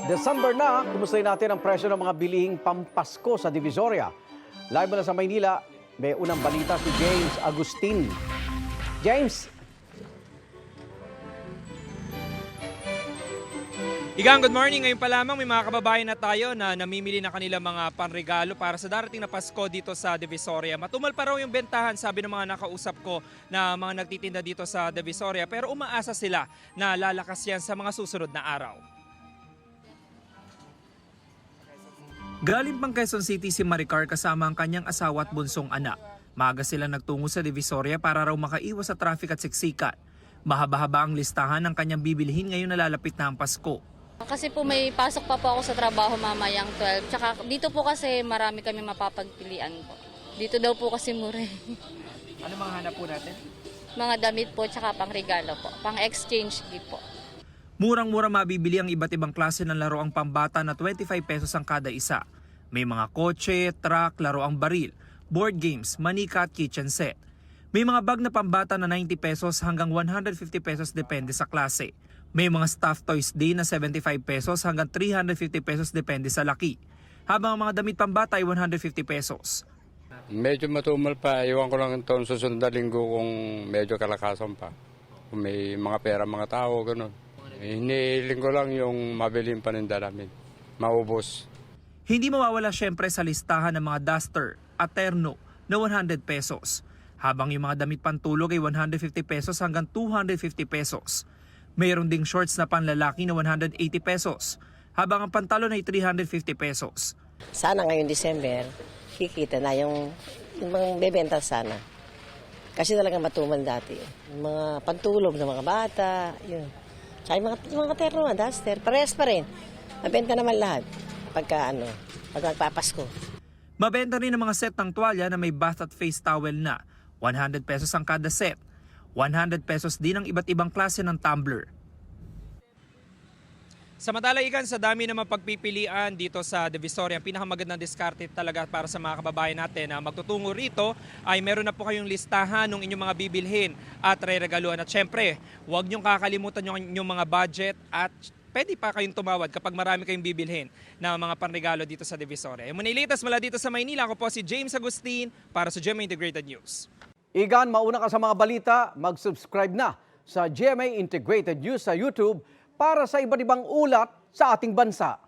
December na, kumustahin natin ang presyo ng mga bilihing pampasko sa Divisoria. Live mula sa Maynila, may unang balita si James Agustin. James! Igang, good morning. Ngayon pa lamang may mga kababayan na tayo na namimili na kanilang mga panregalo para sa darating na Pasko dito sa Divisoria. Matumal pa raw yung bentahan, sabi ng mga nakausap ko na mga nagtitinda dito sa Divisoria, pero umaasa sila na lalakas yan sa mga susunod na araw. Galing pang Quezon City si Maricar kasama ang kanyang asawa at bunsong anak. Maaga sila nagtungo sa Divisoria para raw makaiwas sa traffic at siksikan. Mahaba-haba ang listahan ng kanyang bibilihin ngayon na lalapit na ang Pasko. Kasi po may pasok pa po ako sa trabaho mamayang 12. Tsaka dito po kasi marami kami mapapagpilian po. Dito daw po kasi mura. Ano mga hanap po natin? Mga damit po tsaka pang regalo po. Pang exchange gift po. Murang-mura mabibili ang iba't ibang klase ng laruang pambata na 25 pesos ang kada isa. May mga kotse, truck, laruang baril, board games, manika at kitchen set. May mga bag na pambata na 90 pesos hanggang 150 pesos depende sa klase. May mga stuffed toys din na 75 pesos hanggang 350 pesos depende sa laki. Habang ang mga damit pambata ay 150 pesos. Medyo matumal pa. Iwan ko lang itong susunod na linggo kung medyo kalakasan pa. Kung may mga pera mga tao, gano'n. Hinihiling ko lang yung mabiling paninda namin. Maubos. Hindi mawawala syempre sa listahan ng mga duster at terno na 100 pesos. Habang yung mga damit pantulog ay 150 pesos hanggang 250 pesos. Mayroon ding shorts na panlalaki na 180 pesos, habang ang pantalon ay 350 pesos. Sana ngayong December, kikita na yung mga bebenta sana. Kasi talagang matumal dati. Yung mga pantulog ng mga bata, yun. Tsaka yung mga terno, duster, parehas pa rin. Mabenta naman lahat pag magpapasko. Mabenta rin ang mga set ng tuwalya na may bath at face towel na 100 pesos ang kada set. 100 pesos din ang iba't ibang klase ng tumbler. Samantala, Igan, sa dami na mapagpipilian dito sa Divisoria, ang pinakamagandang diskarte talaga para sa mga kababayan natin na magtutungo rito ay meron na po kayong listahan ng inyong mga bibilhin at re-regaluhan. At syempre, huwag niyong kakalimutan yung inyong mga budget at pwede pa kayong tumawad kapag marami kayong bibilhin na mga panregalo dito sa Divisoria. Muna ilitas mula dito sa Maynila, ako po si James Agustin para sa GMA Integrated News. Igan, mauna ka sa mga balita, mag-subscribe na sa GMA Integrated News sa YouTube para sa iba't ibang ulat sa ating bansa.